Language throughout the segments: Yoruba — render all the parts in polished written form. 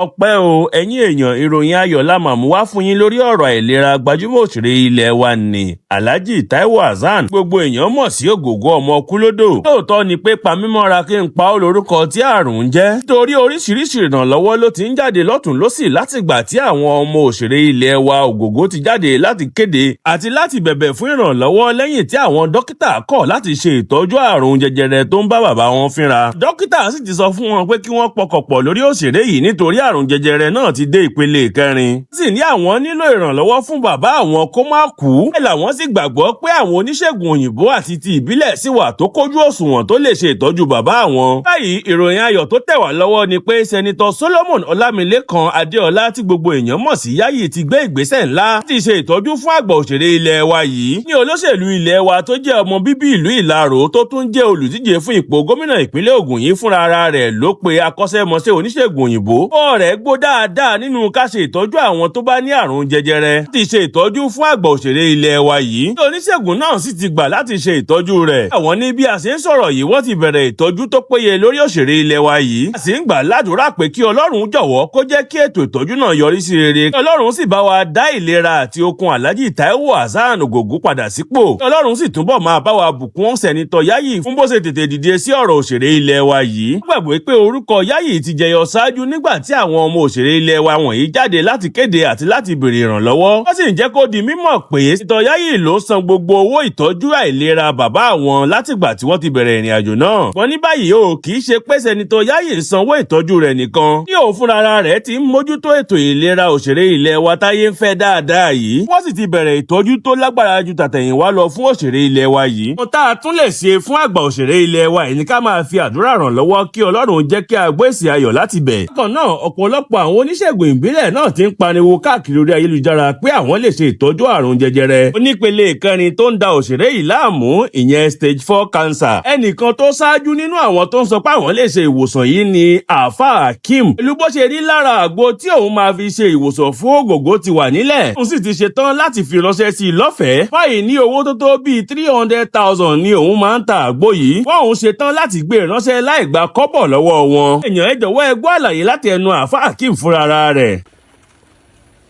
ọpẹ́ o ẹ̀yin èèyàn ìròyìn ayọ̀ la máa mú wá fún yín lórí ọ̀rọ̀ àìlera gbajúmọ̀ òṣèré ilẹ̀ wa ní Alhaji Taiwo Hassan gbogbo èèyàn mọ̀ sí Ògògó ọmọ Kúlódò. Lóòótọ́ ni pé pamímọ́ra kí n pa ó lórúkọ tí àrùn ń jẹ́ nítorí oríṣiríṣi ìrànlọ́wọ́ ló ti ń jáde lọ́tùn lósì látìgbà tí àwọn ọmọ òṣèré ilẹ̀ wa Ògògó ti jáde láti kéde àti láti bẹ̀bẹ̀ fún ìrànlọ́wọ́ lẹ́yìn tí àwọn dókítà kọ̀ láti ṣe ìtọ́jú àrùn jẹjẹrẹ tó ń bá bàbá wọn fínra. Dókítà sì ti sọ fún wọn pé kí wọ́n pọkànpọ̀ lórí òṣèré yìí nítorí àrùn jẹjẹrẹ náà ti dé ìpele kẹrin. Sì ní àwọn nílò ìrànlọ́wọ́ fún bàbá àwọn kó má kú. Bẹ́ẹ̀ làwọn sì gbàgbọ́ pé àwọn oníṣègùn òyìnbó àti ti ìbílẹ̀ sì wà tó kójú òṣùwọ̀n tó lè ṣe ìtọ́jú bàbá àwọn. Báyìí ìròyìn ayọ̀ tó tẹ̀ wá lọ́wọ́ ni pé Sẹ́nitọ̀ Solomon Ọlámilékan Adéọlá tí gbogbo èèyàn mọ̀ sí Yáyì ti gbé ìgbésẹ̀ ńlá láti ṣe ìtọ́jú fún àgbà òṣèré ilẹ̀ wa yìí. Ní olóṣèlú ilẹ̀ wa tó jẹ́ ọmọ bíbí ìlú Ìlaró tó tún jẹ́ olùdíje fún ipò gómìnà ìpínlẹ̀ Ògùn yìí fúnra ara rẹ̀ ló pe akọ́ṣẹ́mọṣẹ́ oníṣègùn òyìnbó. Ọ̀rẹ́ gbó dáadáa nínú ká ṣe ìtọ́jú àwọn tó bá ní àrùn jẹjẹrẹ. Láti ṣe ìtọ́jú fún àgbà òṣèré ilẹ̀ wa yìí. Oníṣègùn náà sì ti gbà láti ṣe ìtọ́jú rẹ̀. Àwọn ní bí a ṣe ń sọ̀rọ̀ yìí wọ́n ti bẹ̀rẹ̀ ìtọ́jú tó péye lórí òṣèré ilẹ̀ wa yìí. A sì ń gbà ládùúrà pé kí Ọlọ́run jọ̀wọ́ kó jẹ́ kí ètò ìtọ́jú náà yọrí sí rere. Kí Ọlọ́run sì bá wa dá ìlera àti okun Alhaji Taiwo Hassan Ogogo padà sípò. Kí Ọlọ́run sì túbọ̀ máa bá wa bùkún Sẹ́nitọ̀ Yáyì fún bó ṣe tètè dìde sí ọ̀rọ̀ òṣèré ilẹ̀ wa yìí. Ó gbàgbé pé orúkọ Yáyì ti jẹyọ ṣáájú nígbà tí àwọn ọmọ òṣèré ilẹ̀ wa wọ̀nyí jáde láti kéde àti láti béèrè ìrànlọ́wọ́. Wọ́n sì ń jẹ́ kó di mímọ̀ pé Sẹ́nitọ̀ Yáyì ló san gbogbo owó ìtọ́jú àìlera bàbá àwọn látìgbà tí wọ́n ti bẹ̀rẹ̀ ìrìn àjò náà. Wọ́n ní báyìí o kì í ṣe pé Sẹ́nitọ̀ Yáyì sanwó ìtọ́jú rẹ̀ nìkan. Ní òun fúnra rẹ̀ ti ń mójútó ètò ìlera òṣèré ilẹ̀ wa táyé ń fẹ́ dáadáa yìí. Wọ́n sì ti bẹ̀rẹ̀ ìtọ́jú tó lágbára ju tàtẹ̀yìnwá lọ fún òṣèré ilẹ̀ wa yìí. Ohun tá a tún lè ṣe fún àgbà òṣèré ilẹ̀ wa yìí ni ká máa fi àdúrà ràn lọ́wọ́ kí Ọlọ́run jẹ́ kí a gbọ́ èsì ayọ̀ láti bẹ̀. Bákan náà ọ̀pọ̀lọpọ̀ àwọn oníṣègùn ìbílẹ̀ náà ti ń pariwo káàkiri orí ayélujára pé àwọn lè ṣe ìtọ́jú àrùn jẹjẹrẹ onípele ìkẹrin tó ń da òṣèré yìí láàmú ìyẹn stage 4 cancer. Ẹnìkan tó ṣáájú nínú àwọn tó ń sọ pé àwọn lè ṣe ìwòsàn yìí ni Àáfà Hakeem. Pẹ̀lú bó ṣe rí lára àgbo tí òun máa fi ṣe ìwòsàn fún Ògògó ti wà nílẹ̀. Òun sì ti ṣetán láti fi ránṣẹ́ sí i lọ́fẹ̀ẹ́. Báyìí ní owó tó tó bíi 300,000 ni òun máa ń ta àgbo yìí. Wọ́n òun ṣetán láti gbé ránṣẹ́ láì gba kọ́bọ̀ lọ́wọ́ wọn. Èèyàn ẹ jọ̀wọ́ ẹ gbọ́ àlàyé láti ẹnu Àáfà Hakeem fúnra rẹ̀.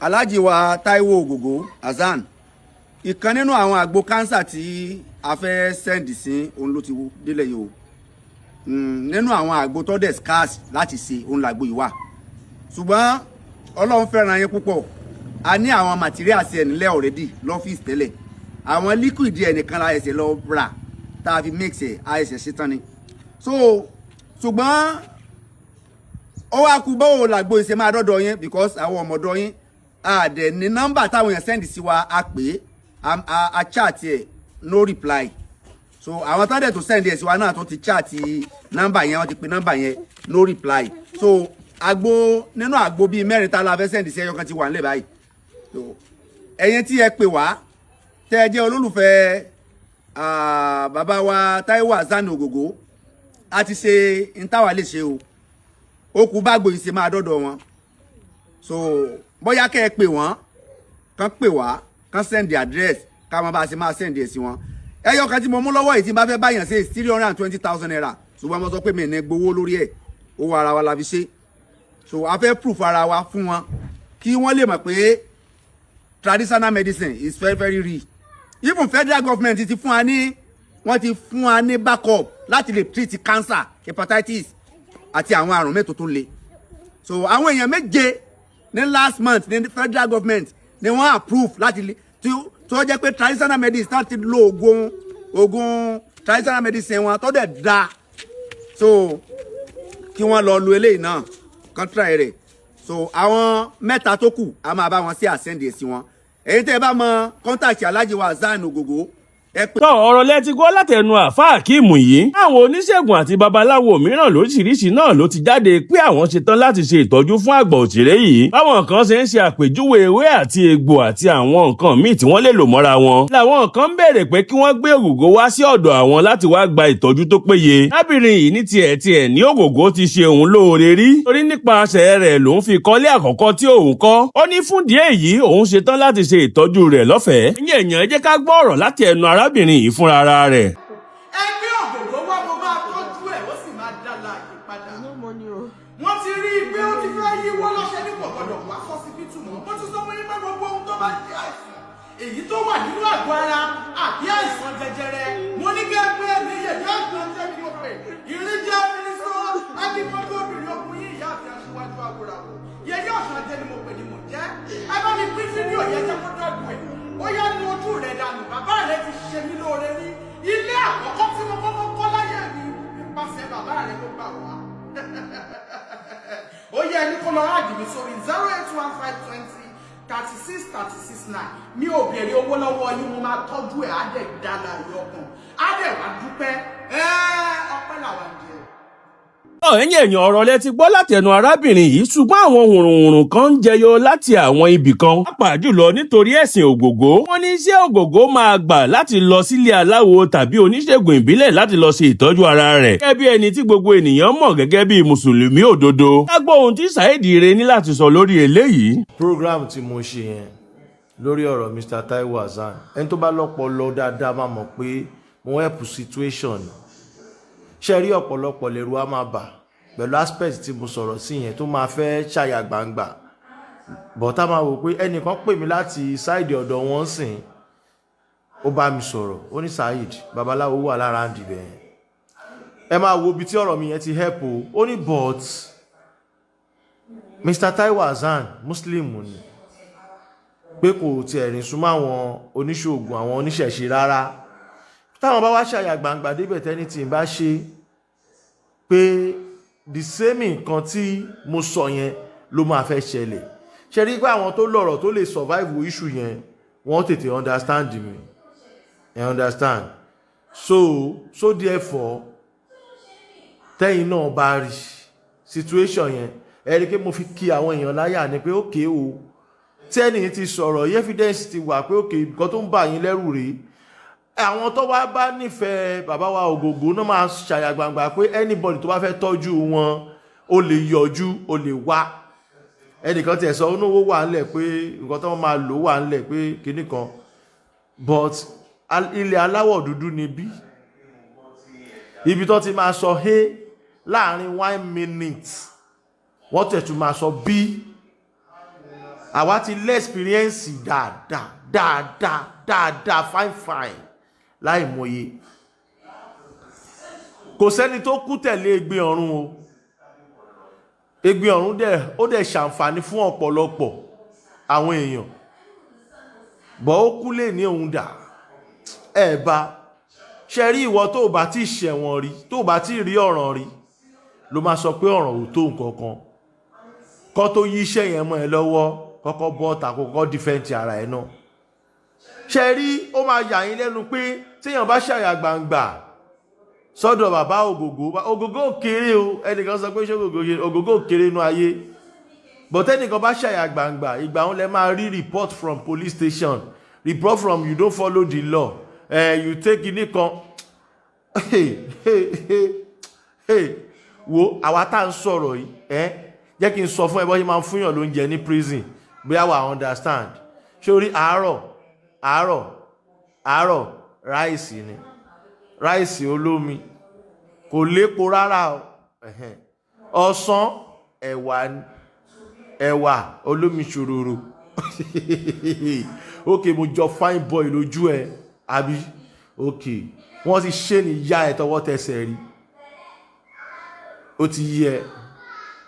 Alhaji wa Taiwo Ogogo Hassan, ìkan nínú àwọn àgbo kánsà tí a fẹ́ sẹ́ndì sí òun ló ti délẹ̀ yìí o. Nínú àwọn àgbo tó dẹ̀ scarce láti ṣe òun làgbo yìí wà. Ṣùgbọ́n Ọlọ́run fẹ́ràn yín púpọ̀. A ní àwọn materials ẹ̀ nílẹ̀ already lọ́fíìsì tẹ́lẹ̀. Àwọn liquid ẹ̀ nìkan la ẹsẹ̀ lọ rà tá a fi mix ẹ̀ a ẹsẹ̀ ṣetán ni. So ṣùgbọ́n ó wá kú báwo làgbo ìṣe máa dọ́dọ̀ yín because àwọn ọmọdọ́ yín àdẹ̀ ní nọ́mbà táwọn èèyàn sẹ́ndì sí wa a pè é a chat ẹ̀ no reply. So àwọn tó dẹ̀ tó sẹ́ndì ẹ̀ sí wa náà tó ti chat nọ́mbà yẹn wọ́n ti pe nọ́mbà yẹn no reply. So àgbo nínú àgbo bíi mẹ́rin tá a la fẹ́ sẹ́ndì sí ẹyọ kan ti wà nílẹ̀ báyìí. So ẹ̀yin tí ẹ pè wá tẹ́ ẹ jẹ́ olólùfẹ́ bàbá wa Taiwo Hassan Ogogo a ti ṣe ìntàwà lè ṣe o ó kú bá gbòyìn ṣe máa dọ́dọ̀ wọn. So bóyá kẹ́ ẹ pè wọ́n kàn pè wá kàn send address ká máa bá a ṣe máa send ẹ̀ sí wọn. ẹyọ kan tí mo mú lọ́wọ́ yìí tí n bá fẹ́ báyàn ṣe 320,000 naira ṣùgbọ́n mo sọ pé mi ní gbowó lórí ẹ̀ owó ara wa la fi ṣe. So a fẹ́ proof ara wa fún wọn kí wọ́n lè mọ̀ pé traditional medicine is very very real. Even federal government ti fún wa ní wọ́n ti fún wa ní backup láti lè treat cancer hepatitis àti àwọn àrùn mẹ́tò tó le. So àwọn èèyàn méje ní last month ní federal government ni wọ́n approve láti lè tó jẹ́ pé traditional medicine start ti lo oògùn traditional medicine wọn tó dẹ̀ da. So kí wọ́n lọ lu eléyìí náà kan try rẹ̀. So àwọn mẹ́ta tó kù a máa bá wọn sí àsẹ́ndì sí wọn. Èyí tẹ́ ẹ bá mọ kọ́ńtàkì Alhaji wa Hassan Ogogo. Tọ́ ọ̀rọ̀ lẹ́tí gbọ́ látẹnu Àáfà Hakeem yìí. Àwọn oníṣègùn àti babaláwo mìíràn lóríṣiríṣi náà ló ti jáde pé àwọn ṣetán láti ṣe ìtọ́jú fún àgbà òṣèré yìí. Báwọn kan ṣe ń ṣe àpèjúwe ewé àti egbò àti àwọn nǹkan míì tí wọ́n lè lò mọ́ra wọn. Làwọn kan ń béèrè pé kí wọ́n gbé Ògògó wá sí ọ̀dọ̀ àwọn láti wá gba ìtọ́jú tó péye. Lábìrin yìí ní tiẹ̀ ní Ògògó ti ṣe òun lóore rí. Torí nípasẹ̀ rẹ̀ lòun fi kọ́lé àkọ́kọ́ tí òun kọ́. Ó ní fún díẹ̀ yìí òun ṣetán láti ṣe ìtọ́jú rẹ̀ lọ́fẹ̀ẹ́. Ẹ̀yin èèyàn ẹ jẹ́ ká gbọ́ ọ̀rọ̀ láti ẹnu arábìnrin yìí fúnra rẹ̀. Ẹgbẹ́ Ògògó wá mo máa tọ́jú ẹ̀ ó sì máa dá láàyè padà. Wọ́n ti rí i pé ó ti fẹ́ yíwọ́ lọ́sọ̀rọ̀. bá jẹ́ àìsàn èyí tó wà nínú àgọ́ ara àbí àìsàn jẹjẹrẹ mo ní kẹ́gbẹ́ ní yẹ̀dí àgbọn jẹ́ kí o pè ìrìnjẹ́ mínísọ́ akíkọ́jú obìnrin ọkùnrin ìyá àti aṣíwájú àwòràwọ̀ yẹ̀dí ọ̀sán jẹ́ ni mo pè ní mò ń jẹ́ ẹ bá mi pín fídíò yẹn jẹ́ kó dọ̀dù ẹ̀ ó yá nu ojú rẹ̀ dànù bàbá rẹ̀ ti ṣe mí lóore rí ilé àkọ́kọ́ tí mo kọ́kọ́ kọ́ láyé mi nípasẹ̀ bàbá rẹ̀ ló gbà wá ó yẹ ẹni kó lọ ráàdì mi sórí 08152036369 mi ò béèrè owó lọ́wọ́ yín mo máa tọ́jú ẹ̀ á dẹ̀ dára ìyọkàn á dẹ̀ wá dúpẹ́ ọpẹ́ làwọn jẹ. ẹ̀yin èèyàn ọ̀rọ̀ lẹ ti gbọ́ láti ẹnu arábìnrin yìí ṣùgbọ́n àwọn hùrùnhùrùn kan ń jẹyọ láti àwọn ibì kan pàápàá jùlọ nítorí ẹ̀sìn ògògó. wọ́n ní iṣẹ́ ògògó máa gbà láti lọ sílé aláwo tàbí oníṣègùn ìbílẹ̀ láti lọ ṣe ìtọ́jú ara rẹ̀ gẹ́gẹ́ bí ẹni tí gbogbo ènìyàn mọ̀ gẹ́gẹ́ bí mùsùlùmí òdodo. ká gbọ́ ohun tí Saheed Ire ní láti sọ lórí eléyìí. program tí mo ṣe yẹn lórí ọ̀rọ̀ Mr. Taiwo Hassan ẹni tó bá lọ́pọlọ dáadáa máa mọ̀ pé mo help situation ṣe rí ọ̀pọ̀lọpọ̀ lẹ́rù á máa bà pẹ̀lú aspect tí mo sọ̀rọ̀ sí yẹn tó máa fẹ́ ṣàyà gbangba bọ̀tá máa wò pé ẹnìkan pè mí láti ṣáìdì ọ̀dọ̀ wọn sìn ó bá mi sọ̀rọ̀ ó ní Saheed babaláwo wà lára ń dìbẹ̀ yẹn ẹ máa wo ibi tí ọ̀rọ̀ mi yẹn ti help o ó ní but Mr. Taiwo Hassan Muslim ni pé kò tiẹ̀ rìn súnmọ́ àwọn oníṣòògùn àwọn oníṣẹ̀ṣe rárá táwọn bá wá ṣàyà gbangba débẹ̀ tẹ́ni tí ń bá ṣe pé the same nǹkan tí mo sọ yẹn ló máa fẹ́ ṣẹlẹ̀ ṣe rí pé àwọn tó lọ́rọ̀ tó lè survive issue yẹn wọ́n tètè understand mi understand so therefore tẹ́yìn náà bá rí situation yẹn ẹ rí pé mo fi kí àwọn èèyàn láyà ni pé okay o tẹ́ni ti sọ̀rọ̀ evidence ti wà pé okay nǹkan tó ń bà yín lẹ́rù rèé àwọn tó wá bá nífẹ̀ẹ́ bàbá wa Ògògó náà máa ṣàyà gbangba pé anybody tó bá fẹ́ tọ́jú wọn ó lè yọjú ó lè wá ẹnìkan tiẹ̀ sọ onówó wà ńlẹ̀ pé nǹkan tó máa lò wà ńlẹ̀ pé kinní kan but ilẹ̀ aláwọ̀ dúdú ni bí ibi tó ti máa sọ he láàrin 1 minute wọ́n tẹ̀ tún máa sọ bí àwa ti lé experience dáadáa fine láì mọye kò sẹ́ni tó kú tẹ̀lé Ègbé ọ̀run o Ègbé ọ̀run ó dẹ̀ ṣàǹfààní fún ọ̀pọ̀lọpọ̀ àwọn èèyàn bọ́ ó kú lè ní òun dà bá ṣe rí ìwọ tó bá ti ṣẹ̀wọ̀n rí tó bá ti rí ọ̀ràn rí ló máa sọ pé ọ̀ràn ò tó nǹkan kan kó tó yí iṣẹ́ yẹn mọ́ ẹ lọ́wọ́ kọ́kọ́ bọ́ta kọ́kọ́ dífẹ́ǹtì ara ẹ̀ náà ṣe rí ó máa yà yín lẹ́nu pé téèyàn bá ṣàyà gbangba sọ́dọ̀ bàbá Ògògó kéré o ẹnìkan sọ pé ṣé Ògògó kéré inú ayé but ẹnìkan bá ṣàyà gbangba ìgbà wọn lẹ máa rí report from police station report from you don't follow the law you take ini kan wo àwa tá ń sọ̀rọ̀ yìí jẹ́ kí n sọ fún ẹ bọ́ ṣe máa ń fúnyàn lóúnjẹ ní prison bóyá wà understand sórí àárọ̀ ráìsì ni ráìsì olómi kò lépo rárá o ọ̀sán ẹ̀wà olómi ṣòròrò ok mo jọ fine boy lójú ẹ àbí ok wọ́n ti ṣe ní ìyá ẹ̀ tọwọ́ tẹsẹ̀ rí ó ti yí ẹ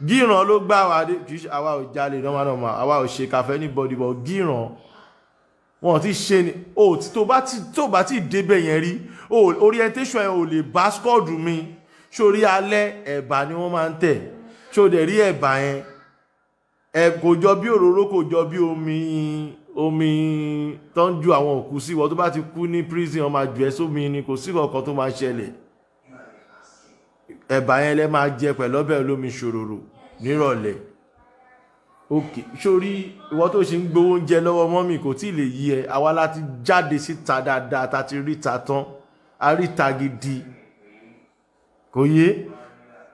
gíran ló gbá wa dé kì í ṣe àwa ò jalè normal àwa ò ṣe kàfẹ́ ní body but gíran wọn ti ṣe ni tó bá ti débẹ̀ yẹn rí orientation ẹ̀ ò lè bá skọ́ọ̀dù mi sórí alẹ́ ẹ̀bà ni wọ́n máa ń tẹ̀ ṣó dẹ̀ rí ẹ̀bà yẹn kò jọ bí òróró kò jọ bí omi tó ń ju àwọn òkú sí wọ́n tó bá ti kú ní prison wọ́n máa jù ẹ́ sómi ni kò sí kankan tó máa ṣẹlẹ̀ ẹ̀bà yẹn lẹ́ máa jẹ pẹ̀lú ọbẹ̀ olómi ṣòròrò nírọ̀lẹ́ ok sórí ìwọ tó ṣe ń gbowó oúnjẹ lọ́wọ́ mọ́mì kò tí ì lè yí ẹ àwa láti jáde síta dáadáa ta ti ríta tán a ríta gidi kò yé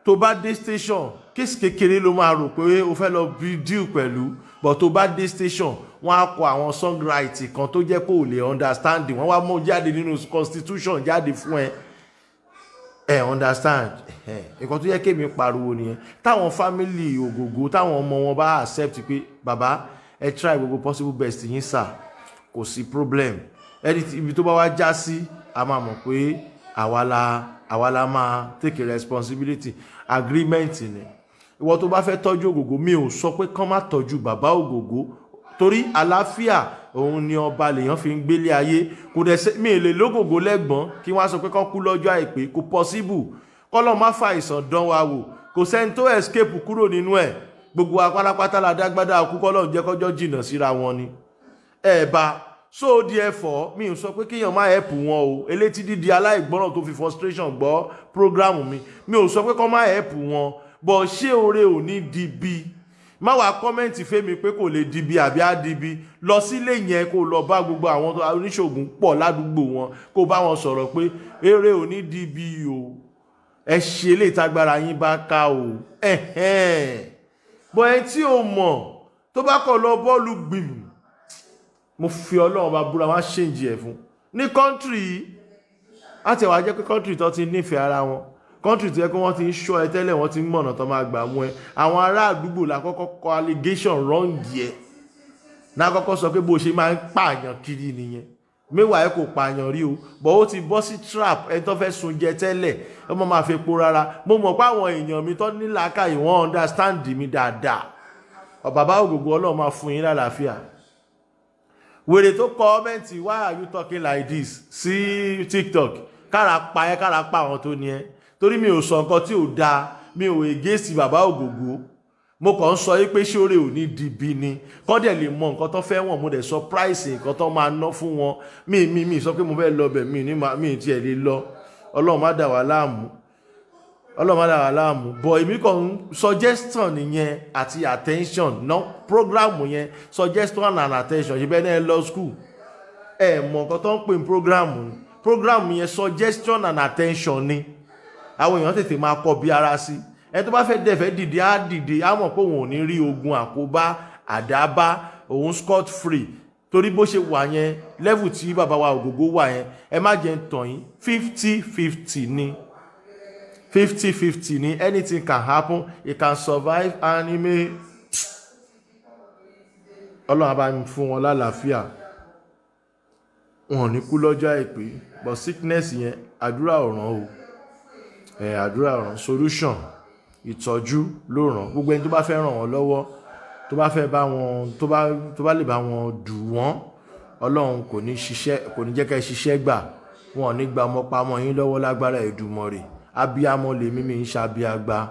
tó bá dé station kéèsì kékeré ló máa rò pé o fẹ́ lọ bí deal pẹ̀lú but tó bá dé station wọ́n á kọ àwọn songwrite kan tó jẹ́ pé ò lè understand wọ́n wá mú jáde nínú constitution jáde fún ẹ understand nǹkan tó yẹ kémi pariwo nìyẹn táwọn family Ògògó táwọn ọmọ wọn bá accept pé bàbá ẹ try gbogbo possible best yín sà, kò sí problem. Ibi tó bá wá já sí a máa mọ̀ pé àwa la máa take responsibility. Agreement ni. Ìwọ tó bá fẹ́ tọ́jú Ògògó, mi ò sọ pé kán má tọ́jú bàbá Ògògó, torí àlàáfíà òun ni ọba lèèyàn fi ń gbélé ayé. Kò dẹ̀ mi lè lógògó lẹ́gbọ̀n kí wọ́n á sọ pé kán kú lọ́jọ́ àìpé, kò possible. Kọ́lọ́ má fa àìsàn dán wa wò, kò sẹ́ni tó escape kúrò nínú ẹ̀. Gbogbo apálápátá la dágbádá kú, kọ́lọ́ jẹ́ kọjọ́ jìnnà síra wọn ni. So therefore mi ò sọ pé kéèyàn má help wọn o. Elétí dídi aláìgbọ́ràn tó fi frustration gbọ́ program mi ò sọ pé kán má help wọn, but ṣé oore ò ní di bí? Má wá kọ́mẹ́ǹtì fẹ́mi pé kò lè di bí àbí á di bí. Lọ sílé yẹn kó lọ bá gbogbo àwọn oníṣègùn pọ̀ ládùúgbò wọn, kó bá wọn sọ̀rọ̀ pé eré ò ní di bí o, ẹ ṣe lè tagbára yín bá ká o. Bọ̀ ẹ tí o mọ̀ tó bá kọ̀ lọ bọ́ọ̀lù gbìm, mo fi Ọlọ́run bá búra wá ṣèǹjì ẹ̀ fún ní kọ́ńtírì. Àti ẹ̀wà jẹ́ pé kọ́ńtírì tó ti nífẹ̀ẹ́ ara wọn, kọ́ńtírì tó yẹ kí wọ́n ti ń ṣọ́ ẹ tẹ́lẹ̀, wọ́n ti ń mọ̀nà tó máa gbà mú ẹ. Àwọn ará àdúgbò la kọ́kọ́ kọ allegation wrong yẹ, náà kọ́kọ́ sọ pé bó ṣe máa ń pààyàn kiri nìyẹn. Mẹ́wàá ẹ kò pààyàn rí o, but ó ti bọ́ sí trap. Ẹ tó fẹ́ sun jẹ tẹ́lẹ̀ ọmọ máa fi po rárá. Mo mọ̀ pé àwọn èèyàn mi tó ní làákàyè wọ́n understand mi dáadáa. Bàbá Ògògó, Ọlọ́run máa fún yín lálàáfíà. Wèrè tó kọ́mẹ́ǹtì why are you talking like this sí TikTok, kára pa àwọn tó ní ẹ, torí mi ò sọ nǹkan tí ò dáa, mi ò against bàbá Ògògó. Mo kàn ń sọ yí pé ṣóre ò ní dìbì ni, kọ́ dẹ̀ lè mọ nǹkan tó fẹ́ wọ̀n, mo dẹ̀ sọ price nǹkan tó máa ná fún wọn. Mi sọ pé mo fẹ́ lọ bẹ̀, mi tiẹ̀ lè lọ. Ọlọ́run má dà wá láàmú. But èmi kàn ń suggestion nìyẹn àti attention, no program yẹn suggestion and attention. Ṣé bẹ́ẹ̀ náà lọ school mọ̀ nǹkan tó ń pè ní program yẹn suggestion and attention ni. Àwọn èèyàn tètè máa kọ bí ara sí. Ẹni tó bá fẹ́ dìde á dìde, á mọ̀ pé òun ò ní rí ogun àkóbá àdábá, òun scot free. Torí bó ṣe wà yẹn, level tí bàbá wa Ògògó wà yẹn, ẹ má jẹ́ ń tàn yín, 50-50 ni. 50-50 ni. Anything can happen, it can survive and it may. Ọlọ́run bá mi fún wọn lálàáfíà, wọn ò ní kú lọ́jọ́ àìpé. But sickness yẹn àdúrà ọ̀ràn o, àdúrà ọ̀ràn, solution ìtọ́jú ló ràn. Gbogbo ẹni tó bá fẹ́ ràn wọ́n lọ́wọ́, tó bá fẹ́ bá wọn, tó bá lè bá wọn dù wọ́n, Ọlọ́run kò ní jẹ́ kẹ́ ṣiṣẹ́ gbà. Wọn ò ní gba ọmọ pamọ́ yín lọ́wọ́ lágbára Èdùmàrè. Abíamọ lèmi, mi ń ṣàbíagbá,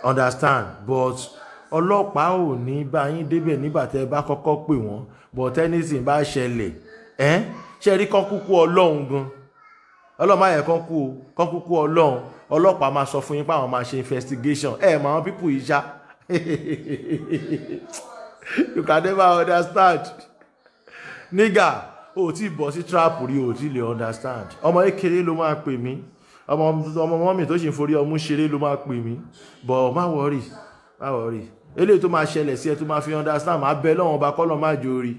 understand. But ọlọ́pàá ò ní bá yín débẹ̀ nígbà tẹ́ bá kọ́kọ́ pè wọ́n. But anything bá ṣẹlẹ̀, ṣe rí kán kúkú Ọlọ́run gan. Ọlọ́run má yẹ kán kúkú Ọlọ́run. Ọlọ́pàá máa sọ fún yín pé àwọn máa ṣe investigation. Mọ àwọn people yìí ṣá. You can never understand. Nígà, o tí bọ̀ sí trap rí, o tí lè understand. Ọmọ kékeré ló máa pè mí. Ọmọ mi tó ṣe ń forí ọmú ṣeré ló máa pè mí. But má worry. Eléyìí tó máa ṣẹlẹ̀ sí ẹ tó máa fi understand, máa bẹ lọ́wọ́n ọba kọ́lọ́ má jórí.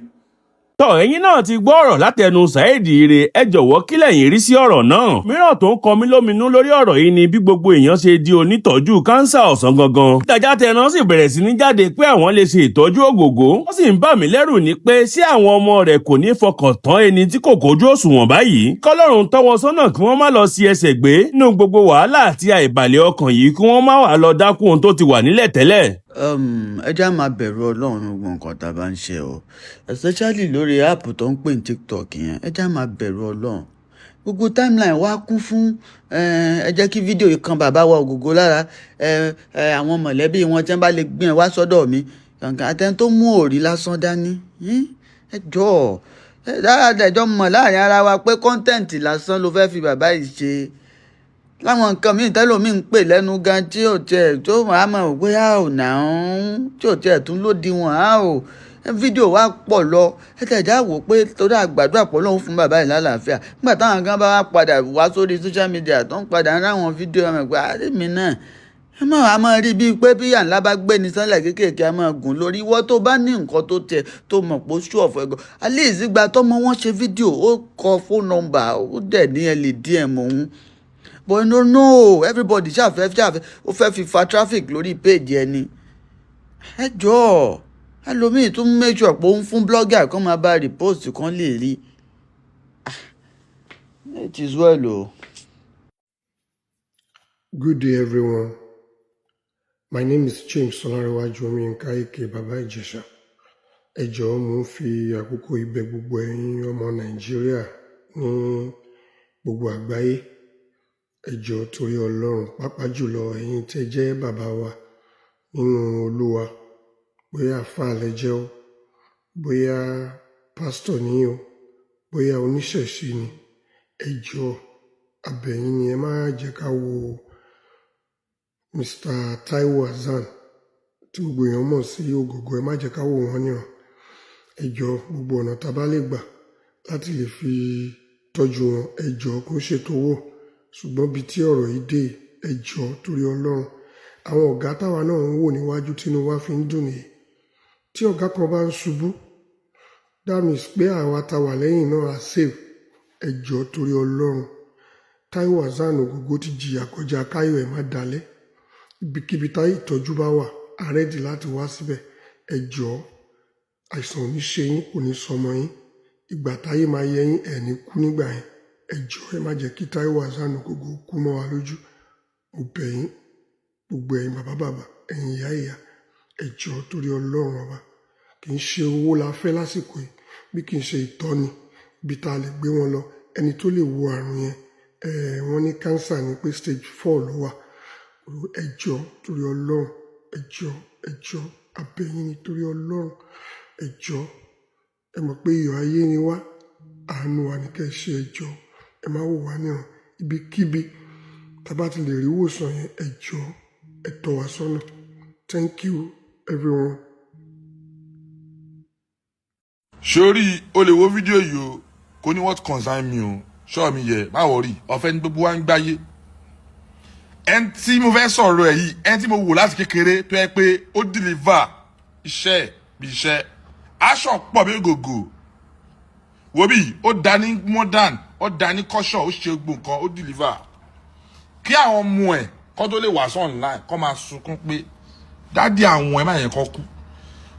Ẹ̀yin náà ti gbọ́ ọ̀rọ̀ látẹnu Saheed Ire. Ẹ jọ̀wọ́ kí lẹ̀yin rí sí ọ̀rọ̀ náà. Mìíràn tó ń kọ mí lóminú lórí ọ̀rọ̀ yìí ni bí gbogbo èèyàn ṣe di onítọ́jú kánsà ọ̀sán gangan. Ìtajà tẹran sì bẹ̀rẹ̀ sí ní jáde pé àwọn lè ṣe ìtọ́jú Ògògó. Ó sì ń bà mí lẹ́rù ní pé ṣé àwọn ọmọ rẹ̀ kò ní fọkàn tán ẹni tí kò kójú òṣùwọ̀n báyìí. Kọ́lọ́run tọ́ wọn sọ́nà kí wọ́n má lọ sí ẹsẹ̀ gbé nínú gbogbo wàhálà àti àìbalẹ̀ ọkàn yìí, kí wọ́n má wà lọ dákú ohun tó ti wà nílẹ̀ tẹ́lẹ̀. Ẹ já máa bẹ̀rù Ọlọ́run gbogbo nǹkan tá a bá ń ṣe o, especially lórí app tó ń pè ní TikTok yẹn. Ẹ já máa bẹ̀rù Ọlọ́run. Gbogbo timeline wa kún fún ẹ jẹ́ kí fídíò yìí kan bàbá wa Ògògó lára, àwọn mọ̀lẹ́bí wọn tí wọ́n bá lè gbé wá sọ́dọ̀ mi, kankan àtẹni tó mú òrí lásán dání. Ẹ jọ̀ọ́, dáadáa mọ̀ láàrin ara wa pé content lásán ló fẹ́ fi bàbá yìí ṣe. Láwọn nǹkan míì tẹ́lòmíì ń pè lẹ́nu gan tí ò tiẹ̀ tó máa mọ̀ pé tí ò tiẹ̀ tún lòdì wọn fídíò wa pọ̀ lọ. Ẹ tẹ̀já wò pé torí àgbàdo àpọ̀lọ́hún fún bàbá yìí lálàáfíà. Nígbà táwọn gan bá wá padà wá sórí social media tó ń padà ń ráwọn fídíò ọmọ ìgbà àdèmí náà, ẹ máa rí bíi pé bí yàn lábá gbé ní sánlẹ̀ kéékèèké a máa gùn lórí. Ìwọ tó bá ní nǹkan tó tẹ tó mọ̀ pé ó ṣú ọ̀fọ̀ ẹ̀gọ́. alẹ́ ìsìgbà tọ́mọ wọn ṣe fídíò, ó kọ phone number, ó dẹ̀ ní ẹ lè DM òun. But no, everybody ṣàfẹ́ ó fẹ́ fi fa traffic lórí page ẹni. Ẹ jọ̀ọ́, ẹlòmíì tún make sure pé ó ń fún blogger kan máa bá repost kan lè rí. It is well o. Good day, everyone. My name is James Solarewaju Omiinka Ike Baba Ijesha. Ẹ jọ̀ọ́ mo ń fi àkókò ibẹ̀ gbogbo ẹ̀yin ọmọ Nàìjíríà ní gbogbo àgbáyé. Ẹ jọ̀ọ́ torí Ọlọ́run, pàápàá jùlọ ẹ̀yin tẹ́ jẹ́ bàbá wa nínú Olúwa. Bóyá àfáà lẹ jẹ́ o, bóyá pásítọ̀ ni o, bóyá oníṣẹ̀ṣe ni. Ẹ jọ̀ọ́ abẹ̀yìn ni ẹ má jẹ́ ká wo Mr. Taiwo Hassan tí gbogbo èèyàn mọ̀ sí Ogogo, ẹ má jẹ́ ká wò wọ́n níran. Ẹ jọ̀ọ́ gbogbo ọ̀nà tá a bá lè gbà láti lè fi tọ́jú wọn, ẹ jọ̀ọ́ kó ṣètò owó. Ṣùgbọ́n bí tí ọ̀rọ̀ yìí dé, ẹ jọ̀ọ́ torí Ọlọ́run. Àwọn ọ̀gá táwa náà ń wò níwájú tínú wa fi ń dùn nìyí. Tí ọ̀gá kan bá ń ṣubú, that means pé àwa tá wà lẹ́yìn náà á save. Ẹ jọ̀ọ́ torí Ọlọ́run. Taiwo Hassan Ogogo ti jìyà kọjá káyọ̀ ẹ̀ má dalẹ̀. Ibikíbi táyé ìtọ́jú bá wà, a ready láti wá síbẹ̀. Ẹ jọ̀ọ́ àìsàn ò ní ṣe yín, kò ní sọmọ yín. Ìgbà táyé máa yẹ yín, ẹ̀ ní kú nígbà yẹn. Ẹ jọ̀ọ́ ẹ má jẹ́ kí Taiwo Hassan Ogogo kú mọ́ wa lójú. Mo bẹ̀ yín, gbogbo ẹ̀yin bàbá, ẹ̀yin ìyá, ẹ jọ̀ọ́ torí Ọlọ́run ọba. Kì í ṣe owó la fẹ́ lásìkò yìí, bí kì í ṣe ìtọ́ni ibi tá a lè gbé wọn lọ. Ẹni tó lè wo àrùn yẹn, wọ́n ní cancer ní pé stage 4 ló wà. Ẹ jọ̀ọ́ torí Ọlọ́run, ẹ jọ̀ọ́ abẹ̀yìn ni torí Ọlọ́run. Ẹ jọ̀ọ́ ẹ mọ̀ pé iyọ̀ ayé ni wá, àánú wa ní kẹ́ ṣe. Ẹ jọ̀ọ́ ẹ má wò wá níran. Ibikíbi tá bá ti lè rí ìwòsàn yẹn, ẹ jọ̀ọ́ ẹ tọ́ wa sọ́nà. Thank you everyone. Sórí o lè wo fídíò yìí o kò ní what concern me o ṣọ́ mi yẹ má wọrí ọ̀fẹ́ ní gbogbo wa ń gbáyé. Ẹni tí mo fẹ́ sọ̀rọ̀ ẹ̀ yìí, ẹni tí mo wò láti kékeré tó yẹ pé ó deliver iṣẹ́ bí iṣẹ́, aṣọ pọ̀ bí Ogogo wo bí ó dání modern, ó dání kọ́ṣọ́, ó ṣe gbogbo nǹkan, ó deliver. Kí àwọn ọmọ ẹ̀ kọ́ tó lè wà sí online kọ́ máa sunkún pé dádì àwọn ẹ̀ má yẹn kọ́ kú,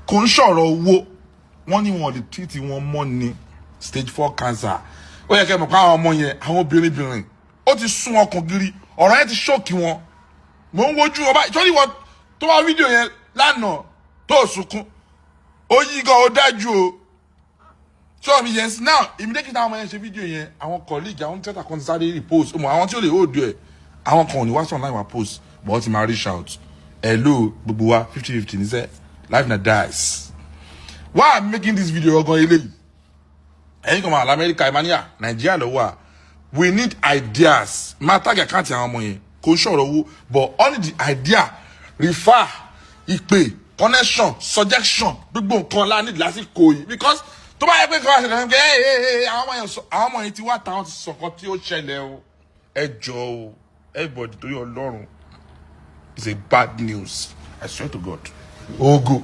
kò ń sọ̀rọ̀ owó, wọ́n ní wọn lè treat wọn mọ́ ní stage 4 cancer. Ó yẹ kẹ́ mọ̀ pé àwọn ọmọ yẹn, àwọn obìnrin ó ti sún ọkàn gírí, ọ̀rọ̀ yẹn ti ṣọ́ọ̀kì wọn. Mò ń wojú ọba ìtọ́jú wọn tó wá fídíò yẹn lánàá tó sunkún, ó yí gan ó dájú o. So mi yes now immediately táwọn ọmọ yẹn ṣe fídíò yẹn, àwọn colleague àwọn tẹ́tà kan ti sáré repost, àwọn tí ó lè hold ẹ̀, àwọn kan ò ní wá sí online wa post, but ti máa reach out. Hello gbogbo wa 50-50 ní sẹ́, life na dice. Why I'm making this video ọgàn eléyìí? Ẹ̀yin kan máa l'Amẹ́ríkà, Emania, Nàìjíríà ló wà. We need ideas. Máa tag account àwọn ọmọ yẹn, kò ń sọ̀rọ̀ owó, but only the idea, refer, ìpè, connection, suggestion, gbogbo nǹkan la need lásìkò yìí. Because tó bá yẹ pé kí wọ́n ṣe kàn pé àwọn ọmọ yẹn ti wá táwọn ti sọ̀kan tí ó ṣẹlẹ̀ o. Ẹ jọ̀ọ́ o, everybody torí Ọlọ́run. It's a bad news. I swear to God. Ogo.